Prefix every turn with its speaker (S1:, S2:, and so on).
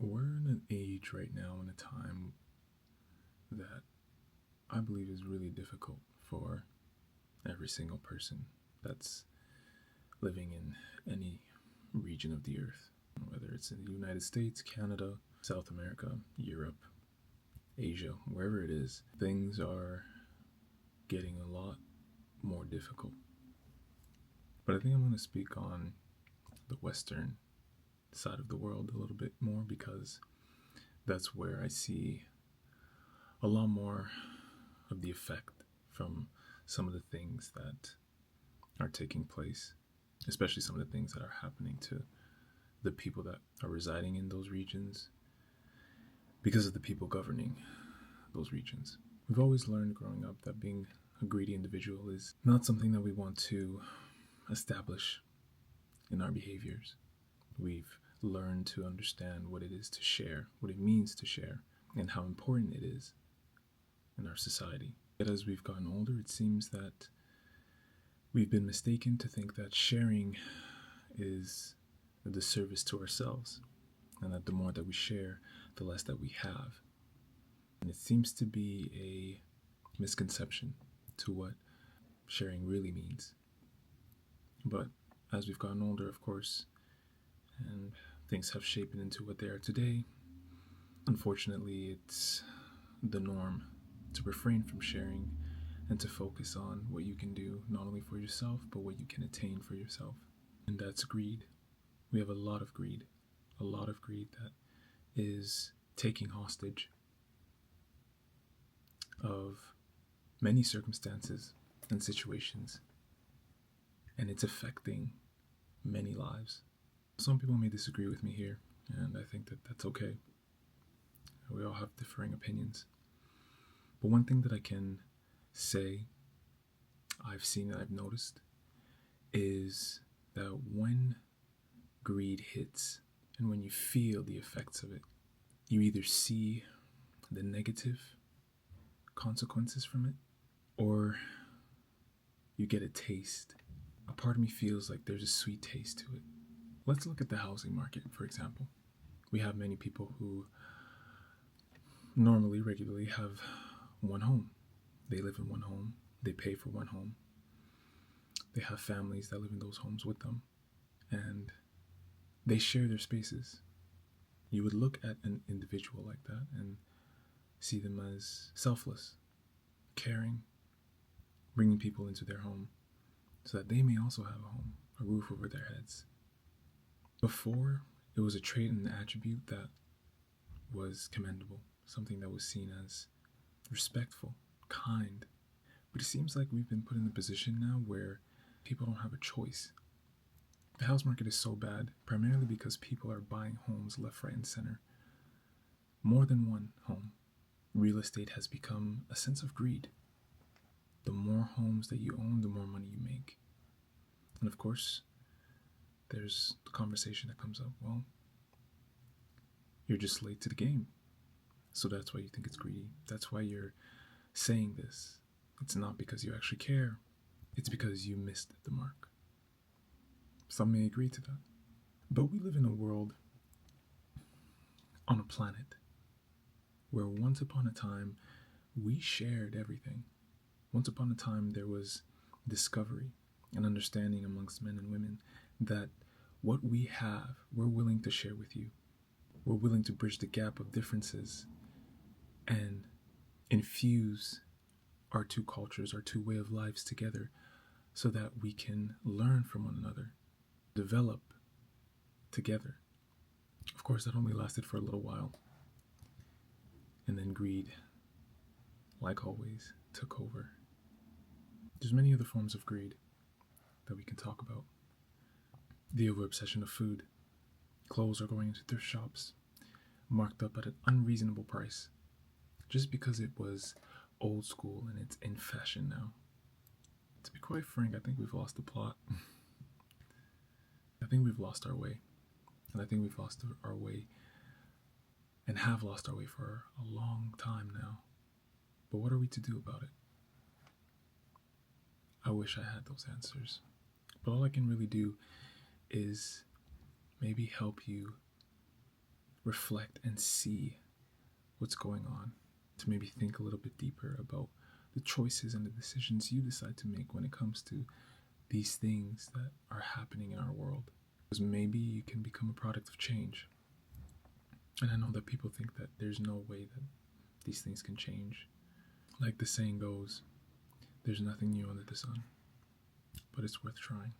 S1: We're in an age right now in a time that I believe is really difficult for every single person that's living in any region of the earth, whether it's in the United States, Canada, South America, Europe, Asia, wherever it is. Things are getting a lot more difficult. But I think I'm going to speak on the Western side of the world a little bit more because that's where I see a lot more of the effect from some of the things that are taking place, especially some of the things that are happening to the people that are residing in those regions because of the people governing those regions. We've always learned growing up that being a greedy individual is not something that we want to establish in our behaviors. We've learned to understand what it is to share, what it means to share, and how important it is in our society. Yet as we've gotten older, it seems that we've been mistaken to think that sharing is a disservice to ourselves, and that the more that we share, the less that we have. And it seems to be a misconception to what sharing really means. But as we've gotten older, of course, and things have shaped into what they are today, unfortunately, it's the norm to refrain from sharing and to focus on what you can do, not only for yourself, but what you can attain for yourself. And that's greed. We have a lot of greed that is taking hostage of many circumstances and situations, and it's affecting many lives. Some people may disagree with me here, and I think that that's okay. We all have differing opinions. But one thing that I can say I've seen and I've noticed is that when greed hits and when you feel the effects of it, you either see the negative consequences from it or you get a taste. A part of me feels like there's a sweet taste to it. Let's look at the housing market, for example. We have many people who normally, regularly have one home. They live in one home. They pay for one home. They have families that live in those homes with them. And they share their spaces. You would look at an individual like that and see them as selfless, caring, bringing people into their home so that they may also have a home, a roof over their heads. Before, it was a trait and an attribute that was commendable, something that was seen as respectful, kind. But it seems like we've been put in a position now where people don't have a choice. The house market is so bad, primarily because people are buying homes left, right, and center. More than one home. Real estate has become a sense of greed. The more homes that you own, the more money you make. And of course, there's the conversation that comes up, well, you're just late to the game. So that's why you think it's greedy. That's why you're saying this. It's not because you actually care. It's because you missed the mark. Some may agree to that. But we live in a world, on a planet, where once upon a time, we shared everything. Once upon a time, there was discovery and understanding amongst men and women that what we have, we're willing to share with you. We're willing to bridge the gap of differences and infuse our two cultures, our two way of lives together so that we can learn from one another, develop together. Of course, that only lasted for a little while. And then greed, like always, took over. There's many other forms of greed that we can talk about. The over-obsession of food. Clothes are going into thrift shops, marked up at an unreasonable price, just because it was old school and it's in fashion now. To be quite frank, I think we've lost the plot. I think we've lost our way. And I think we've lost our way and have lost our way for a long time now. But what are we to do about it? I wish I had those answers. But all I can really do is maybe help you reflect and see what's going on, to maybe think a little bit deeper about the choices and the decisions you decide to make when it comes to these things that are happening in our world. Because maybe you can become a product of change. And I know that people think that there's no way that these things can change. Like the saying goes, there's nothing new under the sun, but it's worth trying.